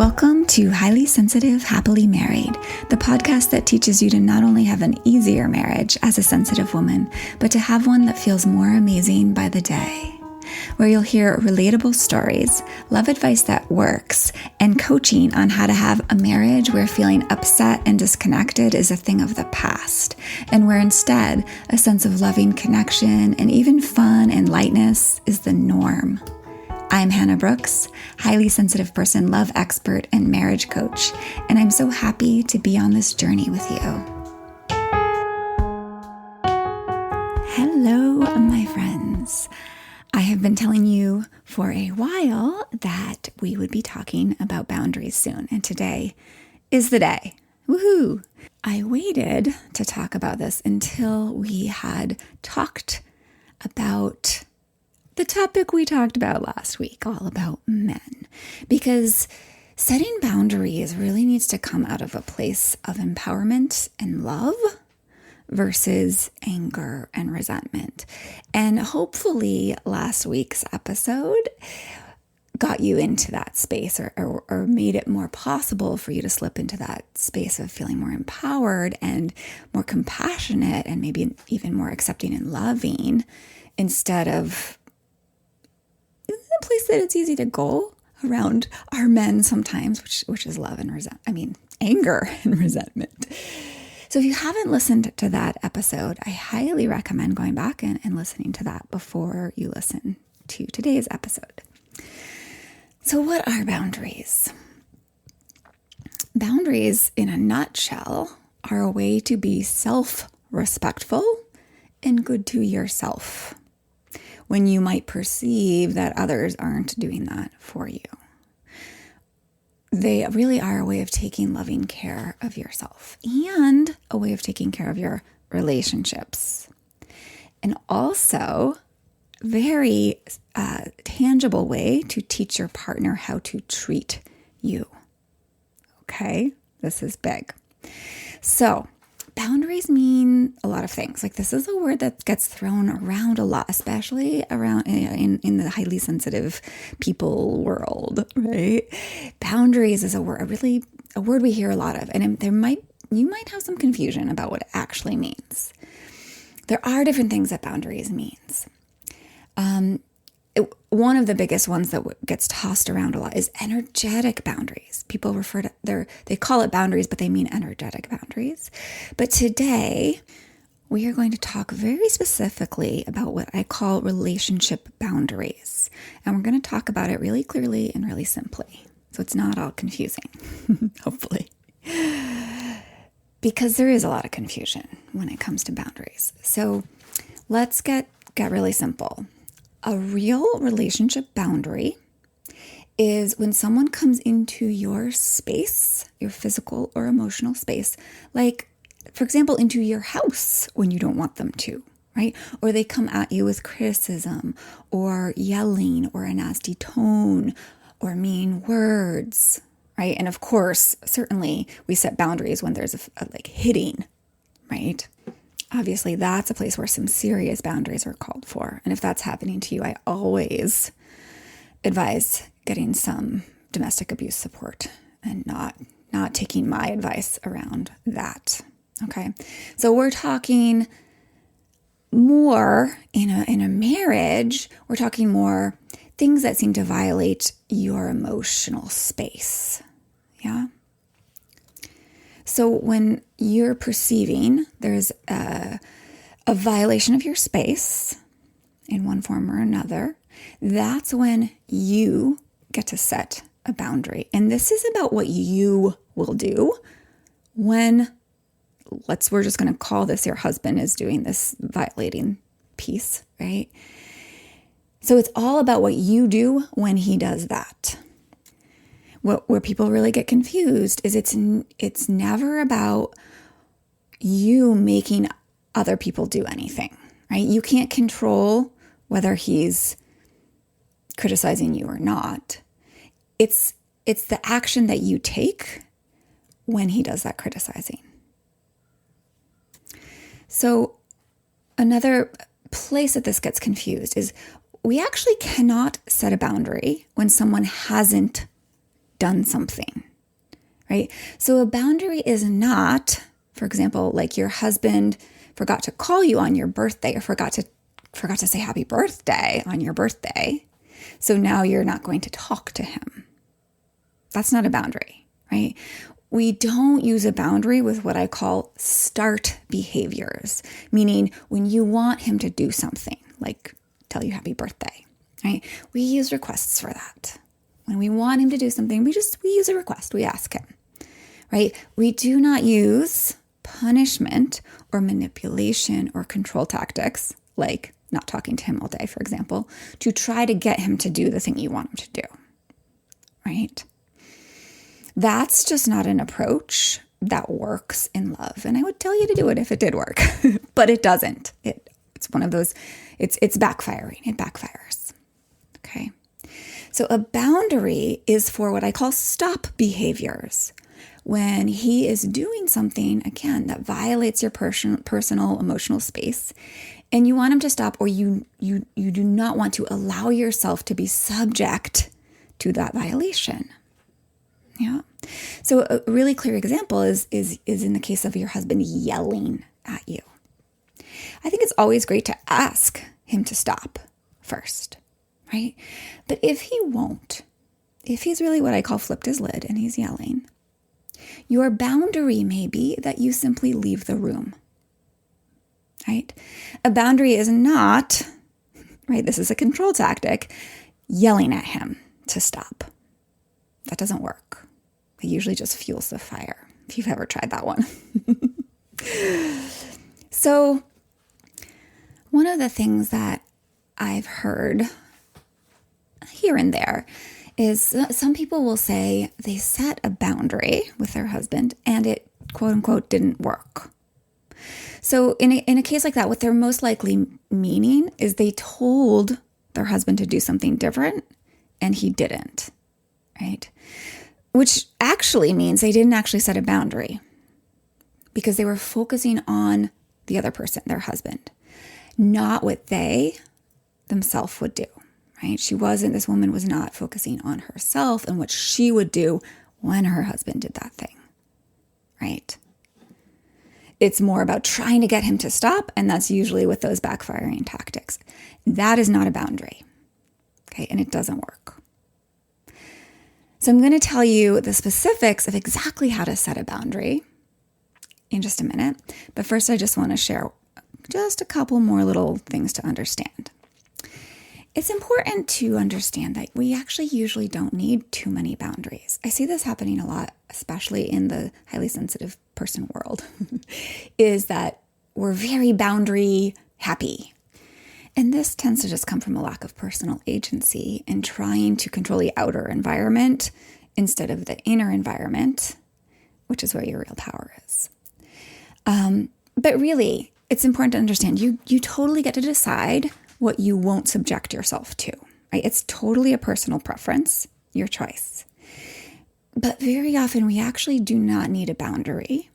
Welcome to Highly Sensitive, Happily Married, the podcast that teaches you to not only have an easier marriage as a sensitive woman, but to have one that feels more amazing by the day. Where you'll hear relatable stories, love advice that works, and coaching on how to have a marriage where feeling upset and disconnected is a thing of the past, and where instead a sense of loving connection and even fun and lightness is the norm. I'm Hannah Brooks, highly sensitive person, love expert, and marriage coach, and I'm so happy to be on this journey with you. Hello, my friends. I have been telling you for a while that we would be talking about boundaries soon, and today is the day. Woohoo! I waited to talk about this until we had talked about the topic we talked about last week, all about men, because setting boundaries really needs to come out of a place of empowerment and love versus anger and resentment. And hopefully last week's episode got you into that space or made it more possible for you to slip into that space of feeling more empowered and more compassionate and maybe even more accepting and loving, instead of a place that it's easy to go around our men sometimes, which is love and anger and resentment. So if you haven't listened to that episode, I highly recommend going back and listening to that before you listen to today's episode. So what are boundaries? Boundaries, in a nutshell, are a way to be self-respectful and good to yourself when you might perceive that others aren't doing that for you. They really are a way of taking loving care of yourself and a way of taking care of your relationships. And also very tangible way to teach your partner how to treat you. Okay, this is big. So boundaries mean a lot of things. Like, this is a word that gets thrown around a lot, especially around in the highly sensitive people world, right? Boundaries is a word we hear a lot of, and you might have some confusion about what it actually means. There are different things that boundaries means. One of the biggest ones that gets tossed around a lot is energetic boundaries. People they call it boundaries, but they mean energetic boundaries. But today, we are going to talk very specifically about what I call relationship boundaries. And we're going to talk about it really clearly and really simply, so it's not all confusing, hopefully. Because there is a lot of confusion when it comes to boundaries. So let's get really simple. A real relationship boundary is when someone comes into your space, your physical or emotional space, like, for example, into your house when you don't want them to, right? Or they come at you with criticism or yelling or a nasty tone or mean words, right? And of course, certainly we set boundaries when there's a hitting, right? Obviously, that's a place where some serious boundaries are called for. And if that's happening to you, I always advise getting some domestic abuse support and not taking my advice around that. Okay. So we're talking more in a marriage, we're talking more things that seem to violate your emotional space. Yeah. So when you're perceiving there's a violation of your space in one form or another, that's when you get to set a boundary. And this is about what you will do when, we're just going to call this your husband is doing this violating piece, right? So it's all about what you do when he does that. Where people really get confused is it's never about you making other people do anything, right? You can't control whether he's criticizing you or not. It's the action that you take when he does that criticizing. So another place that this gets confused is we actually cannot set a boundary when someone hasn't done something, right? So a boundary is not, for example, like your husband forgot to call you on your birthday or forgot to say happy birthday on your birthday. So now you're not going to talk to him. That's not a boundary, right? We don't use a boundary with what I call start behaviors, meaning when you want him to do something, like tell you happy birthday, right? We use requests for that. When we want him to do something, we use a request, we ask him, right? We do not use punishment or manipulation or control tactics, like not talking to him all day, for example, to try to get him to do the thing you want him to do, right? That's just not an approach that works in love. And I would tell you to do it if it did work, but it doesn't. It's one of those, it's backfiring. It backfires. Okay. So a boundary is for what I call stop behaviors. When he is doing something, again, that violates your personal emotional space, and you want him to stop, or you do not want to allow yourself to be subject to that violation. Yeah. So a really clear example is in the case of your husband yelling at you. I think it's always great to ask him to stop first, right? But if he won't, if he's really what I call flipped his lid and he's yelling, your boundary may be that you simply leave the room, right? A boundary is not, right, this is a control tactic, yelling at him to stop. That doesn't work. It usually just fuels the fire, if you've ever tried that one. So one of the things that I've heard here and there is some people will say they set a boundary with their husband and it, quote unquote, didn't work. So in a case like that, what they're most likely meaning is they told their husband to do something different and he didn't, right? Which actually means they didn't actually set a boundary because they were focusing on the other person, their husband, not what they themselves would do, right? This woman was not focusing on herself and what she would do when her husband did that thing, right? It's more about trying to get him to stop, and that's usually with those backfiring tactics. That is not a boundary, okay? And it doesn't work. So I'm going to tell you the specifics of exactly how to set a boundary in just a minute. But first, I just want to share just a couple more little things to understand. It's important to understand that we actually usually don't need too many boundaries. I see this happening a lot, especially in the highly sensitive person world, is that we're very boundary happy. And this tends to just come from a lack of personal agency and trying to control the outer environment instead of the inner environment, which is where your real power is. But really, it's important to understand you totally get to decide what you won't subject yourself to, right? It's totally a personal preference, your choice. But very often we actually do not need a boundary.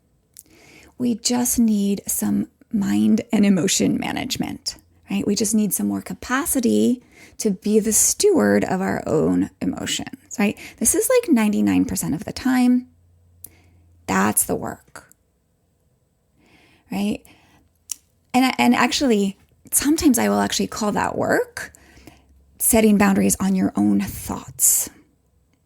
We just need some mind and emotion management. Right? We just need some more capacity to be the steward of our own emotions, right? This is like 99% of the time. That's the work, right? And actually, sometimes I will actually call that work setting boundaries on your own thoughts,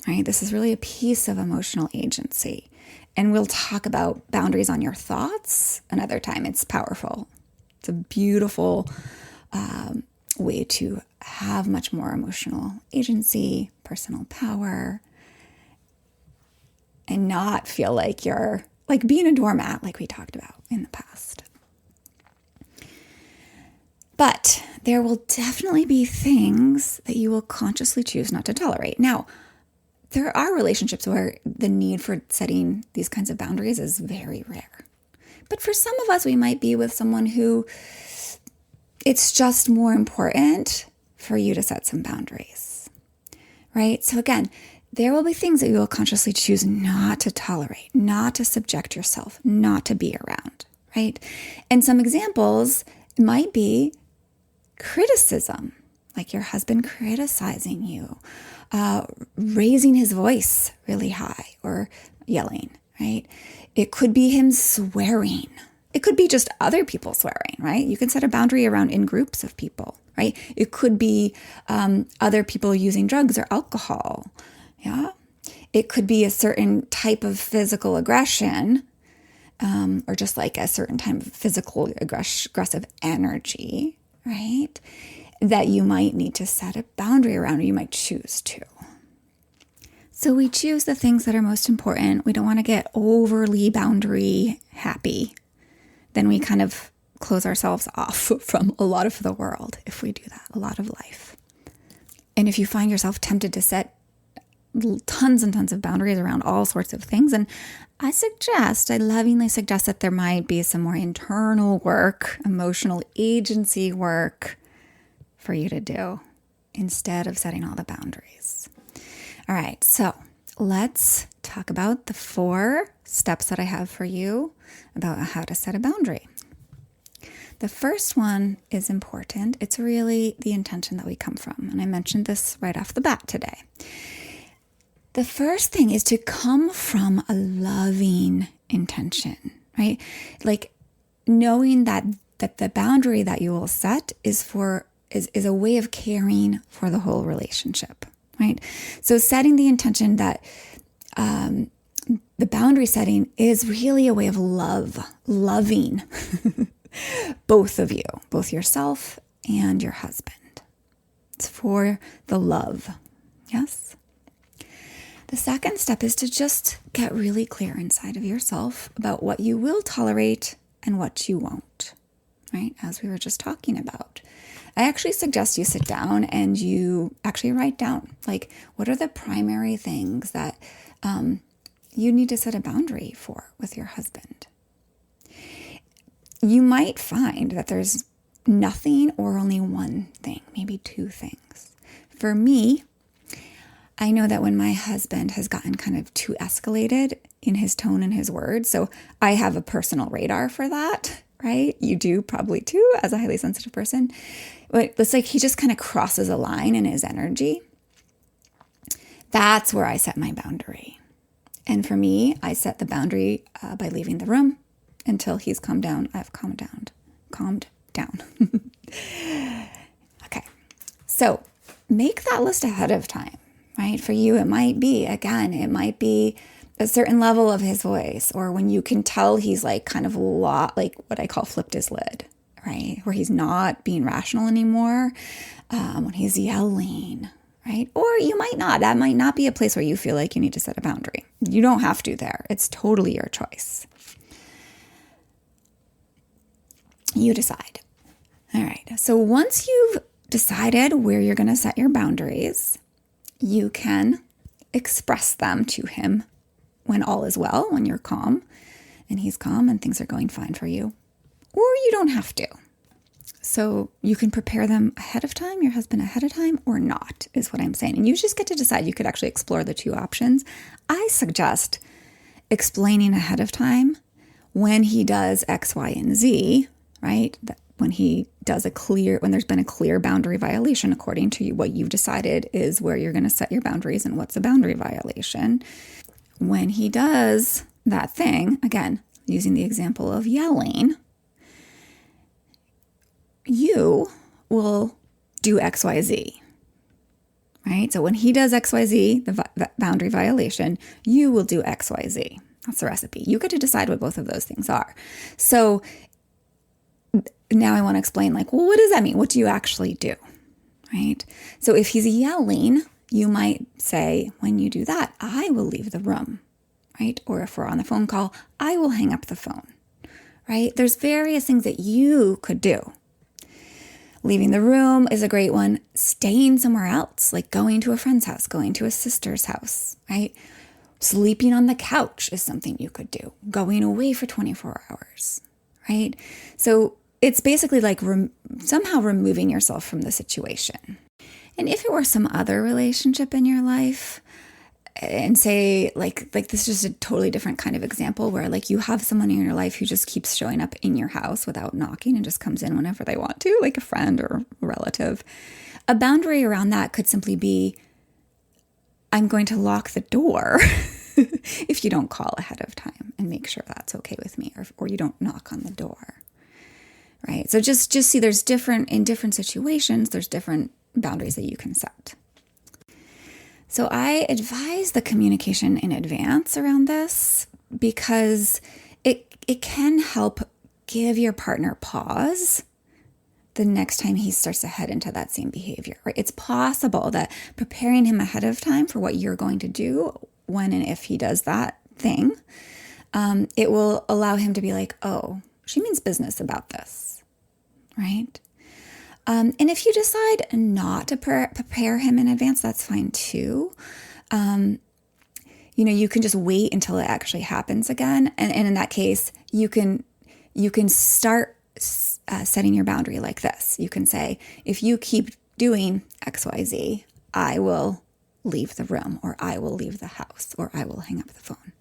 right? This is really a piece of emotional agency. And we'll talk about boundaries on your thoughts another time. It's powerful. It's a beautiful way to have much more emotional agency, personal power, and not feel like you're like being a doormat like we talked about in the past. But there will definitely be things that you will consciously choose not to tolerate. Now, there are relationships where the need for setting these kinds of boundaries is very rare. But for some of us, we might be with someone who it's just more important for you to set some boundaries, right? So again, there will be things that you will consciously choose not to tolerate, not to subject yourself, not to be around, right? And some examples might be criticism, like your husband criticizing you, raising his voice really high or yelling, right? It could be him swearing. It could be just other people swearing, right? You can set a boundary around in groups of people, right? It could be other people using drugs or alcohol, yeah? It could be a certain type of physical aggression, or just like a certain type of physical aggressive energy, right? That you might need to set a boundary around, or you might choose to. So we choose the things that are most important. We don't want to get overly boundary happy. Then we kind of close ourselves off from a lot of the world if we do that, a lot of life. And if you find yourself tempted to set tons and tons of boundaries around all sorts of things, and I lovingly suggest that there might be some more internal work, emotional agency work for you to do instead of setting all the boundaries. All right, so let's talk about the 4 steps that I have for you about how to set a boundary. The first one is important. It's really the intention that we come from. And I mentioned this right off the bat today. The first thing is to come from a loving intention, right? Like knowing that the boundary that you will set is a way of caring for the whole relationship, right? So setting the intention that the boundary setting is really a way of loving both of you, both yourself and your husband. It's for the love, yes? The second step is to just get really clear inside of yourself about what you will tolerate and what you won't, right? As we were just talking about. I actually suggest you sit down and you actually write down, like, what are the primary things that you need to set a boundary for with your husband. You might find that there's nothing or only one thing, maybe 2 things. For me, I know that when my husband has gotten kind of too escalated in his tone and his words, so I have a personal radar for that, right? You do probably too, as a highly sensitive person. But it's like he just kind of crosses a line in his energy. That's where I set my boundary. And for me, I set the boundary by leaving the room until he's calmed down. I've calmed down. Okay. So make that list ahead of time, right? For you, it might be a certain level of his voice, or when you can tell he's like kind of like what I call flipped his lid, right? Where he's not being rational anymore, when he's yelling, right? Or you might not. That might not be a place where you feel like you need to set a boundary. You don't have to there. It's totally your choice. You decide. All right. So once you've decided where you're going to set your boundaries, you can express them to him when all is well, when you're calm and he's calm and things are going fine for you. Or you don't have to. So you can prepare them ahead of time, your husband ahead of time, or not, is what I'm saying. And you just get to decide. You could actually explore the 2 options. I suggest explaining ahead of time when he does X, Y, and Z, right? When there's been a clear boundary violation according to what you've decided is where you're going to set your boundaries and what's a boundary violation. When he does that thing, again, using the example of yelling, you will do X, Y, Z, right? So when he does X, Y, Z, the boundary violation, you will do X, Y, Z. That's the recipe. You get to decide what both of those things are. So now I want to explain, like, well, what does that mean? What do you actually do, right? So if he's yelling, you might say, when you do that, I will leave the room, right? Or if we're on the phone call, I will hang up the phone, right? There's various things that you could do. Leaving the room is a great one. Staying somewhere else, like going to a friend's house, going to a sister's house, right? Sleeping on the couch is something you could do. Going away for 24 hours, right? So it's basically like somehow removing yourself from the situation. And if it were some other relationship in your life, and say like this is just a totally different kind of example where like you have someone in your life who just keeps showing up in your house without knocking and just comes in whenever they want to, like a friend or a relative. A boundary around that could simply be, I'm going to lock the door if you don't call ahead of time and make sure that's okay with me, or you don't knock on the door, right? So just see in different situations, there's different boundaries that you can set. So I advise the communication in advance around this because it can help give your partner pause the next time he starts to head into that same behavior, right? It's possible that preparing him ahead of time for what you're going to do when and if he does that thing, it will allow him to be like, oh, she means business about this, right? And if you decide not to prepare him in advance, that's fine too. You can just wait until it actually happens again. And in that case, you can start setting your boundary like this. You can say, if you keep doing XYZ, I will leave the room, or I will leave the house, or I will hang up the phone.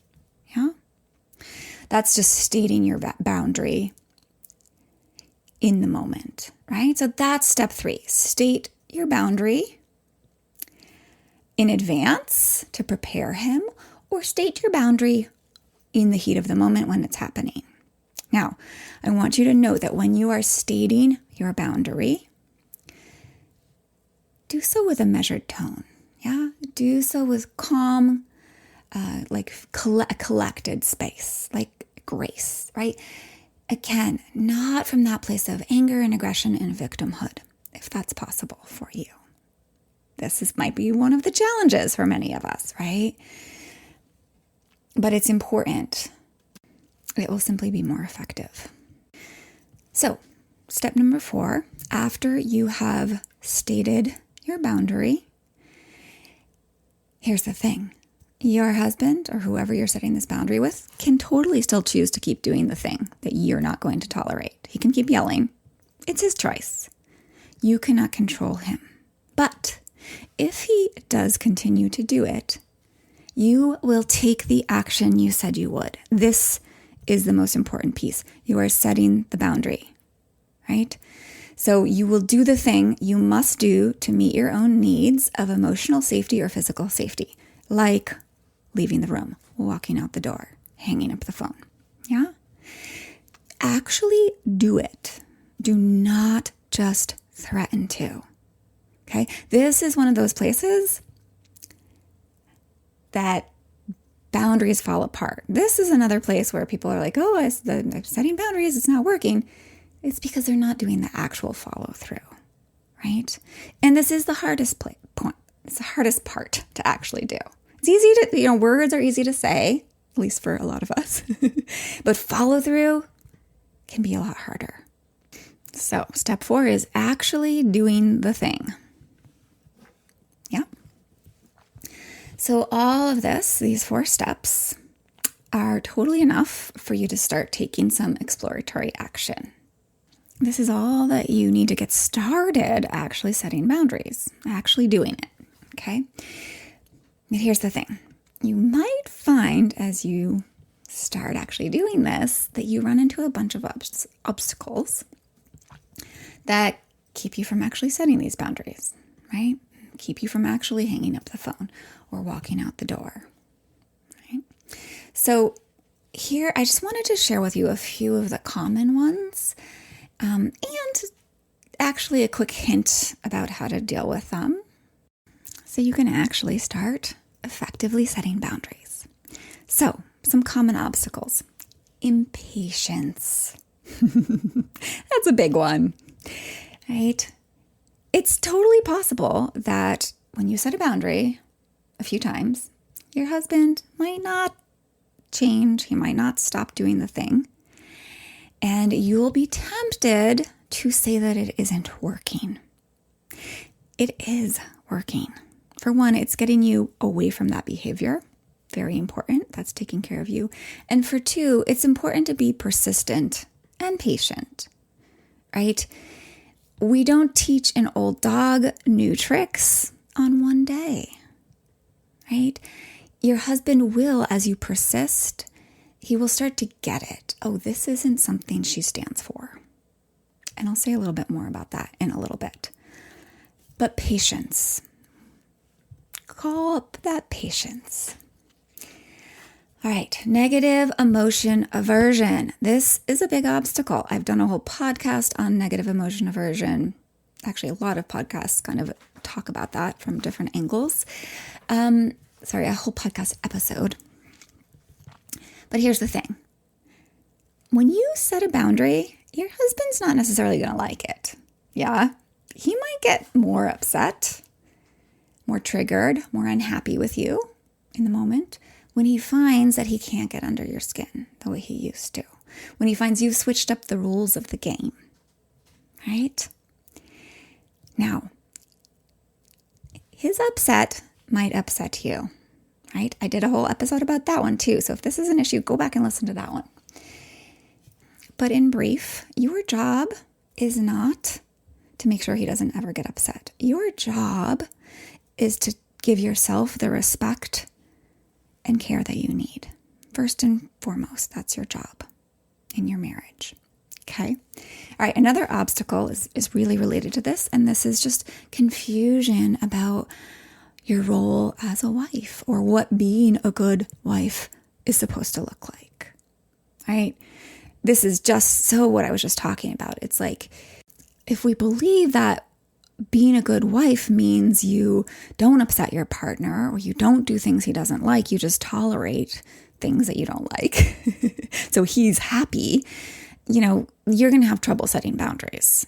Yeah? That's just stating your boundary in the moment, right? So that's step 3. State your boundary in advance to prepare him, or state your boundary in the heat of the moment when it's happening. Now, I want you to note that when you are stating your boundary, do so with a measured tone. Yeah, do so with calm, collected space, like grace, right? Again, not from that place of anger and aggression and victimhood, if that's possible for you. Might be one of the challenges for many of us, right? But it's important. It will simply be more effective. So, step number 4, after you have stated your boundary, here's the thing. Your husband, or whoever you're setting this boundary with, can totally still choose to keep doing the thing that you're not going to tolerate. He can keep yelling. It's his choice. You cannot control him. But if he does continue to do it, you will take the action you said you would. This is the most important piece. You are setting the boundary, right? So you will do the thing you must do to meet your own needs of emotional safety or physical safety, like leaving the room, walking out the door, hanging up the phone. Yeah? Actually do it. Do not just threaten to. Okay? This is one of those places that boundaries fall apart. This is another place where people are like, oh, I'm setting boundaries, it's not working. It's because they're not doing the actual follow through, right? And this is the hardest point. It's the hardest part to actually do. It's easy to, words are easy to say, at least for a lot of us, but follow through can be a lot harder. So step 4 is actually doing the thing. Yeah. So all of these 4 steps are totally enough for you to start taking some exploratory action. This is all that you need to get started actually setting boundaries, actually doing it, okay? But here's the thing. You might find as you start actually doing this that you run into a bunch of obstacles that keep you from actually setting these boundaries, right? Keep you from actually hanging up the phone or walking out the door, right? So here, I just wanted to share with you a few of the common ones, and actually a quick hint about how to deal with them so you can actually start effectively setting boundaries. So, some common obstacles. Impatience. That's a big one, right? It's totally possible that when you set a boundary a few times, your husband might not change. He might not stop doing the thing. And you'll be tempted to say that it isn't working. It is working. For one, it's getting you away from that behavior. Very important. That's taking care of you. And for 2, it's important to be persistent and patient, right? We don't teach an old dog new tricks on one day, right? Your husband will, as you persist, he will start to get it. Oh, this isn't something she stands for. And I'll say a little bit more about that in a little bit. But patience. Call up that patience. All right, negative emotion aversion. This is a big obstacle. I've done a whole podcast on negative emotion aversion. Actually, a lot of podcasts kind of talk about that from different angles. A whole podcast episode. But here's the thing. When you set a boundary, your husband's not necessarily going to like it. Yeah? He might get more upset, more triggered, more unhappy with you in the moment when he finds that he can't get under your skin the way he used to. When he finds you've switched up the rules of the game. Right? Now, his upset might upset you. Right? I did a whole episode about that one too. So if this is an issue, go back and listen to that one. But in brief, your job is not to make sure he doesn't ever get upset. Your job is to give yourself the respect and care that you need. First and foremost, that's your job in your marriage. Okay? All right, another obstacle is really related to this, and this is just confusion about your role as a wife or what being a good wife is supposed to look like, right? This is just so what I was just talking about. It's like, if we believe that being a good wife means you don't upset your partner or you don't do things he doesn't like, you just tolerate things that you don't like. So he's happy, you're going to have trouble setting boundaries.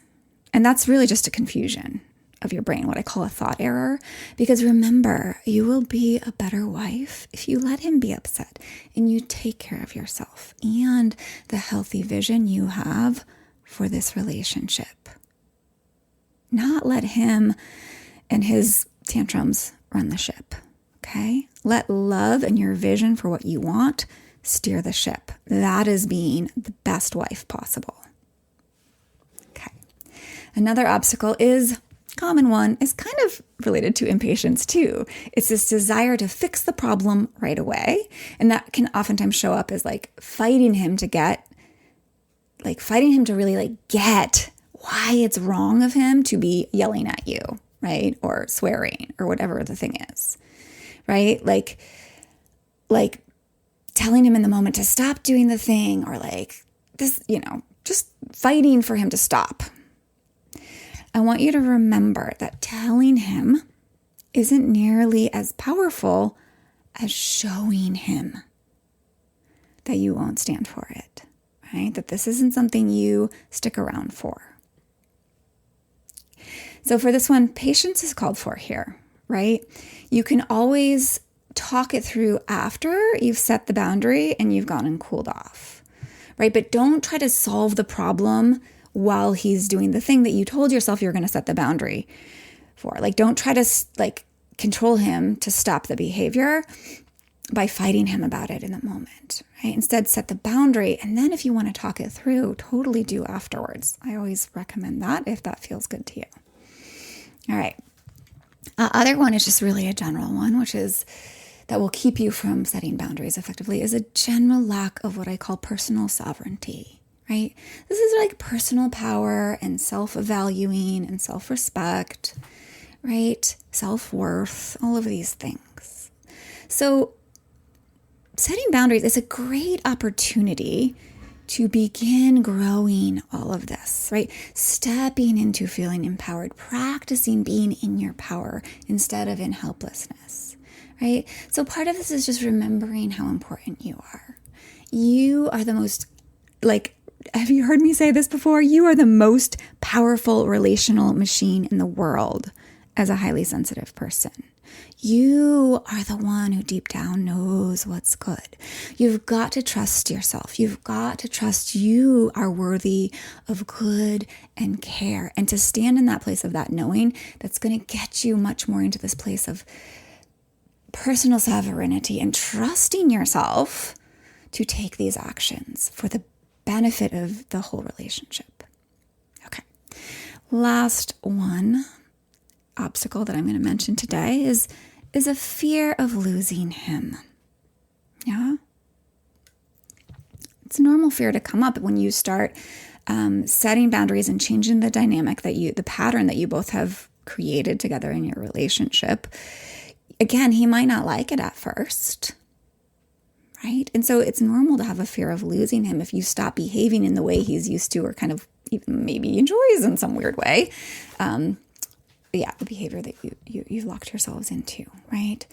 And that's really just a confusion of your brain, what I call a thought error. Because remember, you will be a better wife if you let him be upset and you take care of yourself and the healthy vision you have for this relationship. Not let him and his tantrums run the ship, okay? Let love and your vision for what you want steer the ship. That is being the best wife possible. Okay. Another obstacle is common one, is kind of related to impatience too. It's this desire to fix the problem right away. And that can oftentimes show up as fighting him to really get why it's wrong of him to be yelling at you, right? Or swearing or whatever the thing is, right? Like telling him in the moment to stop doing the thing or just fighting for him to stop. I want you to remember that telling him isn't nearly as powerful as showing him that you won't stand for it, right? That this isn't something you stick around for. So for this one, patience is called for here, right? You can always talk it through after you've set the boundary and you've gone and cooled off, right? But don't try to solve the problem while he's doing the thing that you told yourself you're going to set the boundary for. Don't try to control him to stop the behavior by fighting him about it in the moment, right? Instead, set the boundary. And then if you want to talk it through, totally do afterwards. I always recommend that if that feels good to you. All right. Other one is just really a general one, which is that will keep you from setting boundaries effectively, is a general lack of what I call personal sovereignty. Right? This is personal power and self-valuing and self-respect, right? Self-worth, all of these things. So setting boundaries is a great opportunity to begin growing all of this, right? Stepping into feeling empowered, practicing being in your power instead of in helplessness, right? So part of this is just remembering how important you are. You are the most, have you heard me say this before? You are the most powerful relational machine in the world as a highly sensitive person. You are the one who deep down knows what's good. You've got to trust yourself. You've got to trust you are worthy of good and care. And to stand in that place of that knowing, that's going to get you much more into this place of personal sovereignty and trusting yourself to take these actions for the benefit of the whole relationship. Okay. Last one obstacle that I'm going to mention today is a fear of losing him. Yeah. It's a normal fear to come up when you start setting boundaries and changing the dynamic the pattern that you both have created together in your relationship, again, he might not like it at first, right? And so it's normal to have a fear of losing him if you stop behaving in the way he's used to, or kind of even maybe enjoys in some weird way. The behavior that you locked yourselves into, right?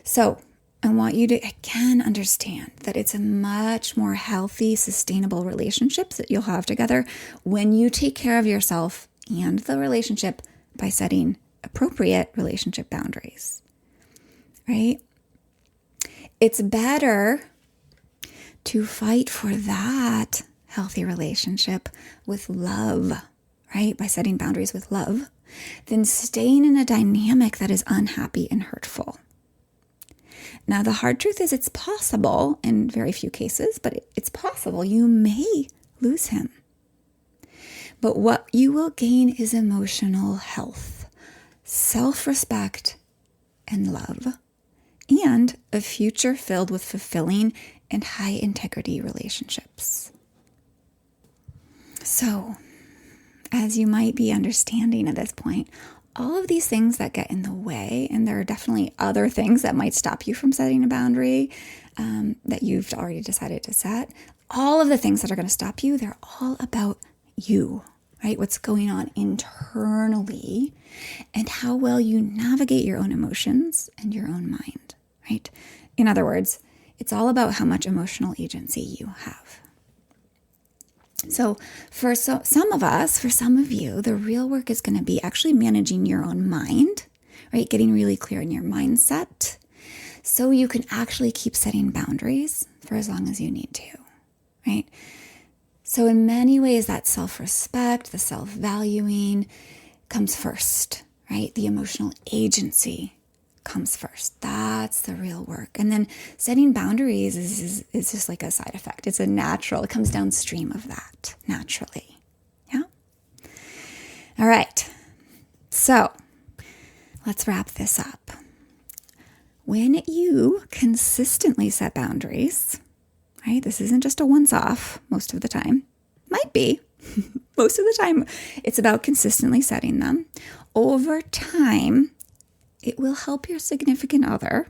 So I want you to, again, understand that it's a much more healthy, sustainable relationships that you'll have together when you take care of yourself and the relationship by setting appropriate relationship boundaries, right? It's better to fight for that healthy relationship with love, right? By setting boundaries with love, than staying in a dynamic that is unhappy and hurtful. Now, the hard truth is it's possible in very few cases, but it's possible you may lose him. But what you will gain is emotional health, self-respect, and love, and a future filled with fulfilling and high integrity relationships. So, as you might be understanding at this point, all of these things that get in the way, and there are definitely other things that might stop you from setting a boundary that you've already decided to set, all of the things that are going to stop you, they're all about you, right? What's going on internally and how well you navigate your own emotions and your own mind, right? In other words, it's all about how much emotional agency you have. So for some of us, for some of you, the real work is going to be actually managing your own mind, right? Getting really clear in your mindset so you can actually keep setting boundaries for as long as you need to, right? So in many ways, that self-respect, the self-valuing comes first, right? The emotional agency comes first. That's the real work. And then setting boundaries is just like a side effect. It's a natural, it comes downstream of that naturally. Yeah. All right. So let's wrap this up. When you consistently set boundaries, right? This isn't just a once-off most of the time. Might be. Most of the time, it's about consistently setting them. Over time, it will help your significant other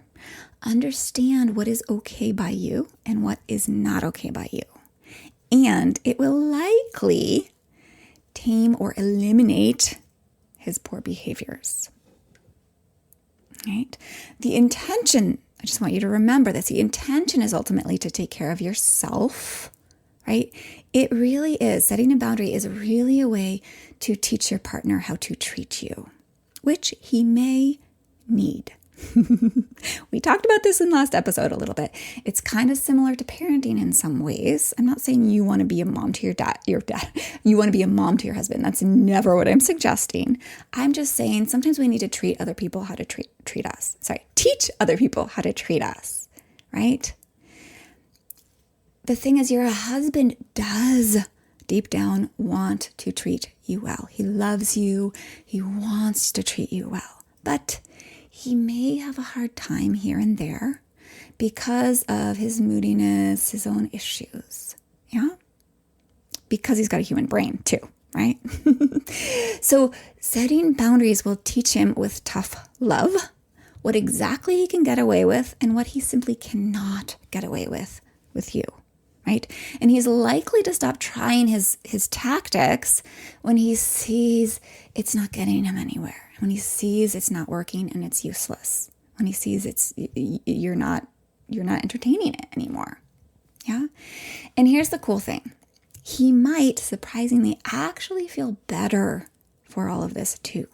understand what is okay by you and what is not okay by you. And it will likely tame or eliminate his poor behaviors. Right? The intention, I just want you to remember this, the intention is ultimately to take care of yourself, right? It really is. Setting a boundary is really a way to teach your partner how to treat you, which he may need. We talked about this in last episode a little bit. It's kind of similar to parenting in some ways. I'm not saying you want to be a mom to your dad, you want to be a mom to your husband. That's never what I'm suggesting. I'm just saying sometimes we need to teach other people how to treat us, right? The thing is, your husband does deep down want to treat you well. He loves you. He wants to treat you well. But he may have a hard time here and there because of his moodiness, his own issues. Yeah? Because he's got a human brain too, right? So setting boundaries will teach him with tough love what exactly he can get away with and what he simply cannot get away with you, right? And he's likely to stop trying his tactics when he sees it's not getting him anywhere. When he sees it's not working and it's useless. When he sees you're not entertaining it anymore. Yeah? And here's the cool thing. He might surprisingly actually feel better for all of this too.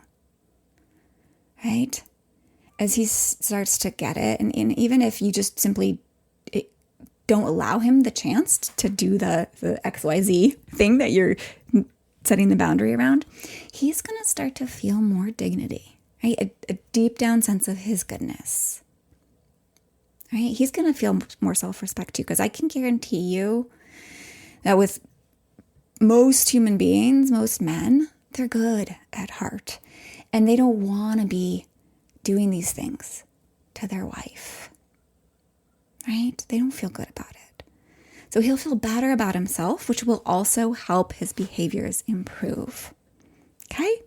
Right? As he starts to get it, and even if you just simply don't allow him the chance to do the XYZ thing that you're setting the boundary around, he's going to start to feel more dignity, right? A deep down sense of his goodness, right? He's going to feel more self-respect too, because I can guarantee you that with most human beings, most men, they're good at heart, and they don't want to be doing these things to their wife, right? They don't feel good about it. So he'll feel better about himself, which will also help his behaviors improve. Okay?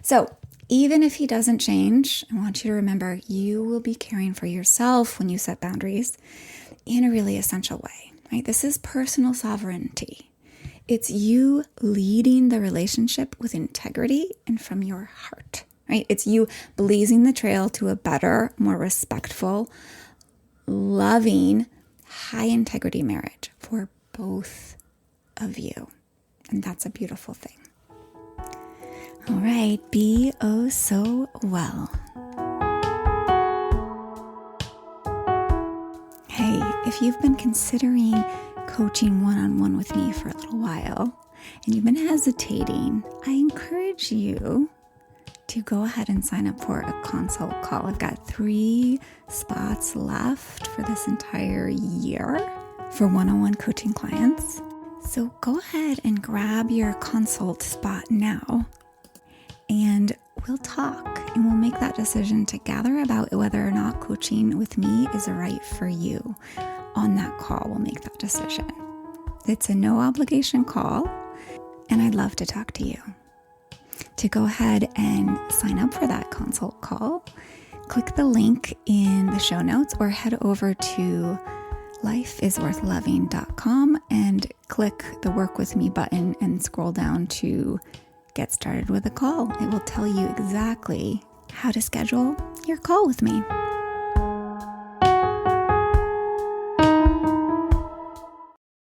So even if he doesn't change, I want you to remember you will be caring for yourself when you set boundaries in a really essential way, right? This is personal sovereignty. It's you leading the relationship with integrity and from your heart, right? It's you blazing the trail to a better, more respectful, loving, high integrity marriage for both of you. And that's a beautiful thing. All right, be oh so well. Hey, if you've been considering coaching one-on-one with me for a little while and you've been hesitating, I encourage you to go ahead and sign up for a consult call. I've got 3 spots left for this entire year for one-on-one coaching clients. So go ahead and grab your consult spot now and we'll talk and we'll make that decision together about whether or not coaching with me is right for you. On that call, we'll make that decision. It's a no obligation call and I'd love to talk to you. To go ahead and sign up for that consult call, click the link in the show notes or head over to lifeisworthloving.com and click the work with me button and scroll down to get started with a call. It will tell you exactly how to schedule your call with me.